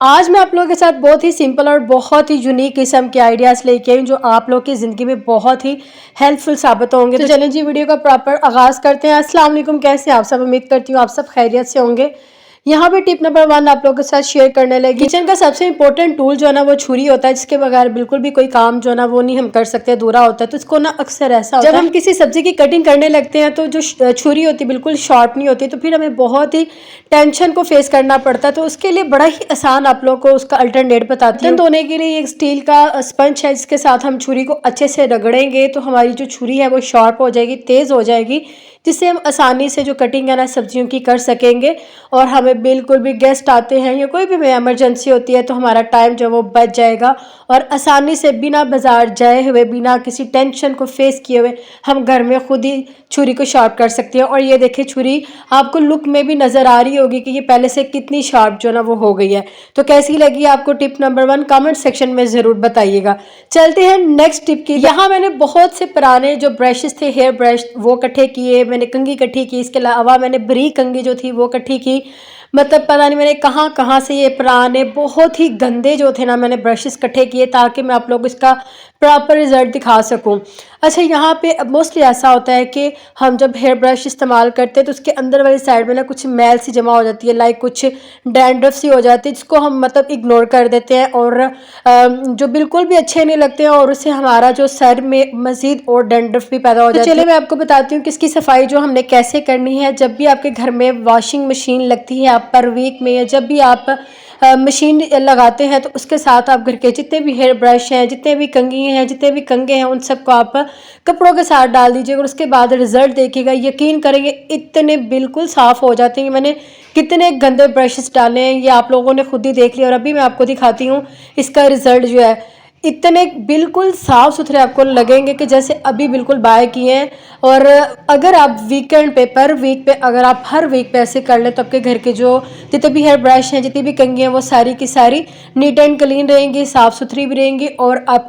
आज मैं आप लोगों के साथ बहुत ही सिंपल और बहुत ही यूनिक किस्म के आइडियाज़ लेके आई हूँ जो आप लोग की ज़िंदगी में बहुत ही हेल्पफुल साबित होंगे। तो चलें जी वीडियो का प्रॉपर आगाज़ करते हैं। अस्सलाम वालेकुम, कैसे हैं आप सब? उम्मीद करती हूँ आप सब खैरियत से होंगे। यहाँ पे टिप नंबर 1 आप लोगों के साथ शेयर करने लगी। किचन का सबसे इंपॉर्टेंट टूल जो है ना वो छुरी होता है, जिसके बगैर बिल्कुल भी कोई काम जो है ना वो नहीं हम कर सकते, अधूरा होता है। तो इसको ना अक्सर ऐसा होता है जब हम किसी सब्जी की कटिंग करने लगते हैं तो जो छुरी होती है बिल्कुल शार्प नहीं होती, तो फिर हमें बहुत ही टेंशन को फेस करना पड़ता है। तो उसके लिए बड़ा ही आसान आप लोग को उसका अल्टरनेट बताती हूँ। धोने के लिए एक स्टील का स्पंज है, जिसके साथ हम छुरी को अच्छे से रगड़ेंगे तो हमारी जो छुरी है वो शार्प हो जाएगी, तेज़ हो जाएगी, जिससे हम आसानी से जो कटिंग है ना सब्जियों की कर सकेंगे। और हमें बिल्कुल भी गेस्ट आते हैं या कोई भी एमरजेंसी होती है तो हमारा टाइम जो वो बच जाएगा और आसानी से बिना बाजार जाए हुए, बिना किसी टेंशन को फेस किए हुए हम घर में खुद ही छुरी को शार्प कर सकते हैं। और ये देखिए छुरी आपको लुक में भी नज़र आ रही होगी कि ये पहले से कितनी शार्प जो ना वो हो गई है। तो कैसी लगी आपको टिप नंबर 1 कमेंट सेक्शन में ज़रूर बताइएगा। चलते हैं नेक्स्ट टिप की। यहाँ मैंने बहुत से पुराने जो ब्रशेस थे, हेयर ब्रश, वो इकट्ठे किए, मैंने कंघी इकट्ठी की, इसके अलावा मैंने बरीक कंघी जो थी वो इकट्ठी की। मतलब पता नहीं मैंने कहाँ कहाँ से ये पुराने बहुत ही गंदे जो थे ना मैंने ब्रशेस इकट्ठे किए ताकि मैं आप लोग इसका प्रॉपर रिजल्ट दिखा सकूं। अच्छा, यहाँ पे मोस्टली ऐसा होता है कि हम जब हेयर ब्रश इस्तेमाल करते हैं तो उसके अंदर वाली साइड में ना कुछ मैल सी जमा हो जाती है, लाइक कुछ डैंड्रफ सी हो जाती है, जिसको हम मतलब इग्नोर कर देते हैं और जो बिल्कुल भी अच्छे नहीं लगते हैं और उससे हमारा जो सर में मज़ीद और डैंड्रफ भी पैदा हो जाती है। चलिए मैं आपको बताती हूँ कि इसकी सफाई जो हमने कैसे करनी है। जब भी आपके घर में वॉशिंग मशीन लगती है, आप पर वीक में या जब भी आप मशीन लगाते हैं तो उसके साथ आप घर के जितने भी हेयर ब्रश हैं, जितने भी कंघी हैं, जितने भी कंघे हैं, उन सबको आप कपड़ों के साथ डाल दीजिए और उसके बाद रिजल्ट देखिएगा। यकीन करेंगे इतने बिल्कुल साफ़ हो जाते हैं। मैंने कितने गंदे ब्रशेस डाले हैं ये आप लोगों ने खुद ही देख लिया और अभी मैं आपको दिखाती हूँ इसका रिजल्ट जो है। इतने बिल्कुल साफ़ सुथरे आपको लगेंगे कि जैसे अभी बिल्कुल बाय किए हैं। और अगर आप वीकेंड पे पर वीक पे अगर आप हर वीक पे ऐसे कर लें तो आपके घर के जो जितने भी हेयर ब्रश हैं, जितनी भी कंघी हैं, वो सारी की सारी नीट एंड क्लीन रहेंगी, साफ़ सुथरी भी रहेंगी और आप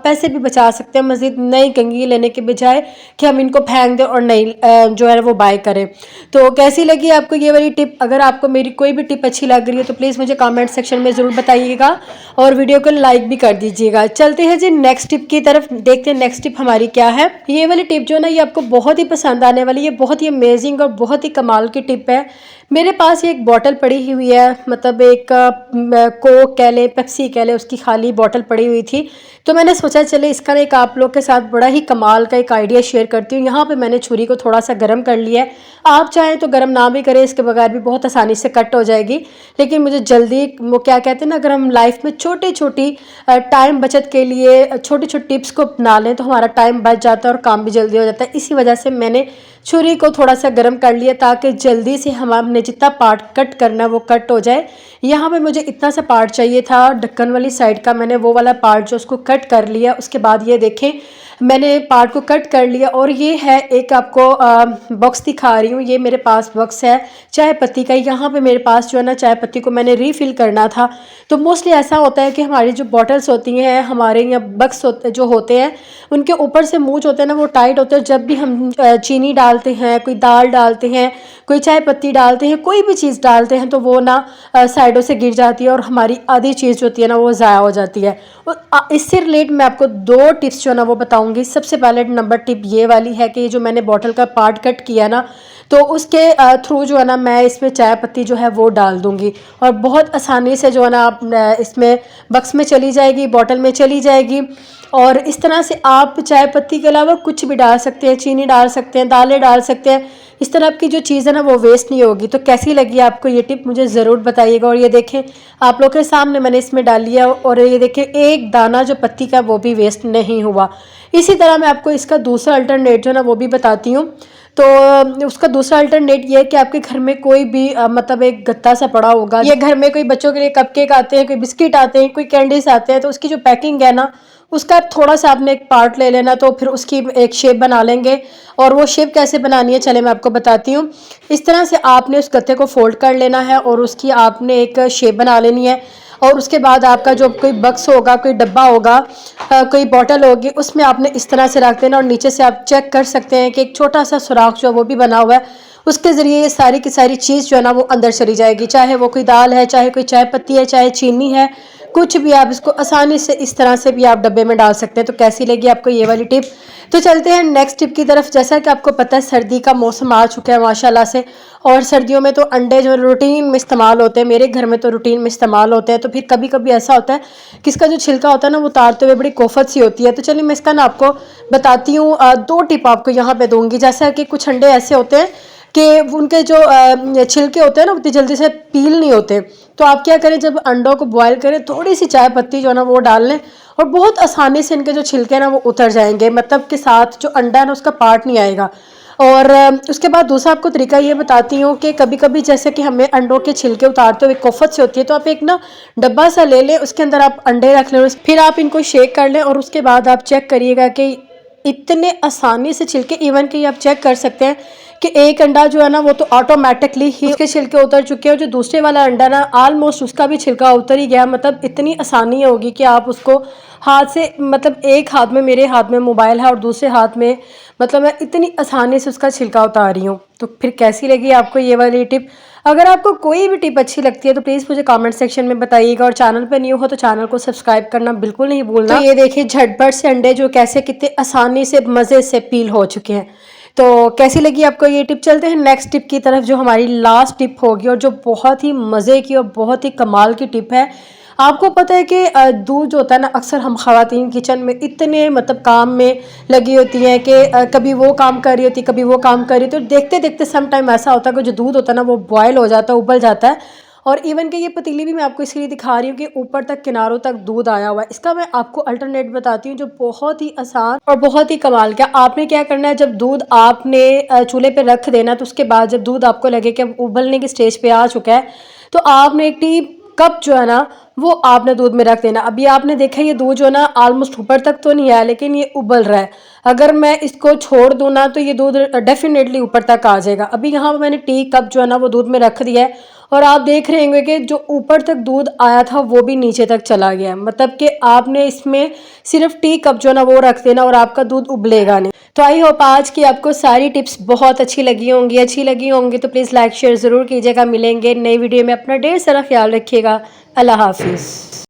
पैसे भी बचा सकते हैं मज़ीद नई कंघी लेने के बजाय कि हम इनको फेंक दें और नई जो है वो बाय करें। तो कैसी लगी आपको ये वाली टिप? अगर आपको मेरी कोई भी टिप अच्छी लग रही है तो प्लीज़ मुझे कमेंट सेक्शन में ज़रूर बताइएगा और वीडियो को लाइक भी कर दीजिएगा। चलते हैं जी नेक्स्ट टिप की तरफ, देखते हैं नेक्स्ट टिप हमारी क्या है। ये वाली टिप जो ना ये आपको बहुत ही पसंद आने वाली है, बहुत ही अमेजिंग और बहुत ही कमाल की टिप है। मेरे पास एक बॉटल पड़ी हुई है, मतलब एक कोक कह लें, पेप्सी कह लें, उसकी खाली बॉटल पड़ी हुई थी। तो मैंने सोचा चले इसका एक आप लोग के साथ बड़ा ही कमाल का एक आइडिया शेयर करती हूँ। यहाँ पे मैंने छुरी को थोड़ा सा गर्म कर लिया है। आप चाहें तो गर्म ना भी करें, इसके बगैर भी बहुत आसानी से कट हो जाएगी। लेकिन मुझे जल्दी, वो क्या कहते हैं ना, अगर हम लाइफ में छोटी छोटी टाइम बचत के लिए छोटी छोटी टिप्स को अपना लें तो हमारा टाइम बच जाता है और काम भी जल्दी हो जाता है। इसी वजह से मैंने छुरी को थोड़ा सा गर्म कर लिया ताकि जल्दी से हमने जितना पार्ट कट करना है वो कट हो जाए। यहाँ पे मुझे इतना सा पार्ट चाहिए था ढक्कन वाली साइड का, मैंने वो वाला पार्ट जो उसको कट कर लिया। उसके बाद ये देखें मैंने पार्ट को कट कर लिया और ये है एक आपको बॉक्स दिखा रही हूँ। ये मेरे पास बॉक्स है चाय पत्ती का। यहाँ पे मेरे पास जो है ना चाय पत्ती को मैंने रीफ़िल करना था। तो मोस्टली ऐसा होता है कि हमारी जो बॉटल्स होती हैं, हमारे यहाँ बक्स जो होते हैं, उनके ऊपर से मूंछ होते हैं ना वो टाइट होते हैं। जब भी हम चीनी डालते हैं, कोई दाल डालते हैं, कोई चाय पत्ती डालते हैं, कोई भी चीज़ डालते हैं तो वो ना साइडों से गिर जाती है और हमारी आधी चीज़ जो होती है ना वो ज़ाया हो जाती है। और इससे रिलेट मैं आपको 2 टिप्स जो है ना वो बताऊंगी। सबसे पहले नंबर टिप ये वाली है कि जो मैंने बॉटल का पार्ट कट किया ना तो उसके थ्रू जो है ना मैं इसमें चाय पत्ती जो है वो डाल दूंगी और बहुत आसानी से जो है ना आप इसमें बक्स में चली जाएगी, बॉटल में चली जाएगी। और इस तरह से आप चाय पत्ती के अलावा कुछ भी डाल सकते हैं, चीनी डाल सकते हैं, दालें डाल सकते हैं। इस तरह की जो चीज़ है ना वो वेस्ट नहीं होगी। तो कैसी लगी आपको ये टिप मुझे ज़रूर बताइएगा। और ये देखें आप लोग के सामने मैंने इसमें डाल लिया और ये देखें एक दाना जो पत्ती का वो भी वेस्ट नहीं हुआ। इसी तरह मैं आपको इसका दूसरा अल्टरनेट जो है ना वो भी बताती हूँ। तो उसका दूसरा अल्टरनेट ये है कि आपके घर में कोई भी मतलब एक गत्ता सा पड़ा होगा, ये घर में कोई बच्चों के लिए कपकेक आते हैं, कोई बिस्किट आते हैं, कोई कैंडीज आते हैं, तो उसकी जो पैकिंग है ना उसका थोड़ा सा आपने एक पार्ट ले लेना, तो फिर उसकी एक शेप बना लेंगे। और वो शेप कैसे बनानी है चले मैं आपको बताती हूँ। इस तरह से आपने उस गत्ते को फोल्ड कर लेना है और उसकी आपने एक शेप बना लेनी है। और उसके बाद आपका जो कोई बक्स होगा, कोई डब्बा होगा, कोई बॉटल होगी, उसमें आपने इस तरह से रख देना और नीचे से आप चेक कर सकते हैं कि एक छोटा सा सुराख जो वो भी बना हुआ है। उसके ज़रिए ये सारी की सारी चीज़ जो है ना वो अंदर चली जाएगी, चाहे वो कोई दाल है, चाहे कोई चाय पत्ती है, चाहे चीनी है, कुछ भी आप इसको आसानी से इस तरह से भी आप डब्बे में डाल सकते हैं। तो कैसी लगी आपको ये वाली टिप? तो चलते हैं नेक्स्ट टिप की तरफ। जैसा कि आपको पता है सर्दी का मौसम आ चुका है माशाल्लाह से, और सर्दियों में तो अंडे जो रूटीन में इस्तेमाल होते हैं, मेरे घर में तो रूटीन में इस्तेमाल होते हैं। तो फिर कभी कभी ऐसा होता है कि इसका जो छिलका होता है ना वो उतारते हुए बड़ी कोफत सी होती है। तो चलिए मैं इसका ना आपको बताती हूँ, दो टिप आपको यहाँ पे दूंगी। जैसा कि कुछ अंडे ऐसे होते हैं कि उनके जो छिलके होते हैं ना उतनी जल्दी से पील नहीं होते। तो आप क्या करें, जब अंडों को बॉयल करें, थोड़ी सी चाय पत्ती जो है ना वो डाल लें, और बहुत आसानी से इनके जो छिलके हैं ना वो उतर जाएंगे, मतलब के साथ जो अंडा है ना उसका पार्ट नहीं आएगा। और उसके बाद दूसरा आपको तरीका ये बताती हूँ कि कभी कभी जैसे कि हमें अंडों के छिलके उतारते हुए कोफत से होती है, तो आप एक ना डब्बा सा ले लें, उसके अंदर आप अंडे रख लें, फिर आप इनको शेक कर लें, और उसके बाद आप चेक करिएगा कि इतने आसानी से छिलके, इवन कि आप चेक कर सकते हैं कि एक अंडा जो है ना वो तो ऑटोमेटिकली ही उसके छिलके उतर चुके हैं, और जो दूसरे वाला अंडा ना ऑलमोस्ट उसका भी छिलका उतर ही गया। मतलब इतनी आसानी होगी कि आप उसको हाथ से, मतलब एक हाथ में मेरे हाथ में मोबाइल है और दूसरे हाथ में मतलब मैं इतनी आसानी से उसका छिलका उतार रही हूँ। तो फिर कैसी लगी आपको ये वाली टिप? अगर आपको कोई भी टिप अच्छी लगती है तो प्लीज़ मुझे कमेंट सेक्शन में बताइएगा, और चैनल पर न्यू हो तो चैनल को सब्सक्राइब करना बिल्कुल नहीं भूलना। तो ये देखिए झटपट से अंडे जो कैसे कितने आसानी से मज़े से पील हो चुके हैं। तो कैसी लगी आपको ये टिप? चलते हैं नेक्स्ट टिप की तरफ, जो हमारी लास्ट टिप होगी और जो बहुत ही मज़े की और बहुत ही कमाल की टिप है। आपको पता है कि दूध जो होता है ना, अक्सर हम ख़वातीन किचन में इतने मतलब काम में लगी होती हैं कि कभी वो काम कर रही होती, कभी वो काम कर रही, तो देखते देखते सम टाइम ऐसा होता है कि जो दूध होता है ना वो बॉयल हो जाता है, उबल जाता है। और इवन कि ये पतीली भी मैं आपको इसलिए दिखा रही हूँ कि ऊपर तक किनारों तक दूध आया हुआ है। इसका मैं आपको अल्टरनेट बताती हूँ जो बहुत ही आसान और बहुत ही कमाल का। आपने क्या करना है, जब दूध आपने चूल्हे पे रख देना, तो उसके बाद जब दूध आपको लगे कि अब उबलने की स्टेज पे आ चुका है, तो आपने एक टी कप जो है ना वो आपने दूध में रख देना। अभी आपने देखा ये दूध जो है ना ऑलमोस्ट ऊपर तक तो नहीं आया, लेकिन ये उबल रहा है। अगर मैं इसको छोड़ दूँ ना तो ये दूध डेफिनेटली ऊपर तक आ जाएगा। अभी यहाँ पर मैंने टी कप जो है ना वो दूध में रख दिया है, और आप देख रहे होंगे कि जो ऊपर तक दूध आया था वो भी नीचे तक चला गया है। मतलब कि आपने इसमें सिर्फ टी कप जो है ना वो रख देना और आपका दूध उबलेगा नहीं। तो आई होप आज की आपको सारी टिप्स बहुत अच्छी लगी होंगी। तो प्लीज़ लाइक शेयर ज़रूर कीजिएगा। मिलेंगे नई वीडियो में। अपना ढेर सारा ख्याल रखिएगा। अल्लाह हाफिज़।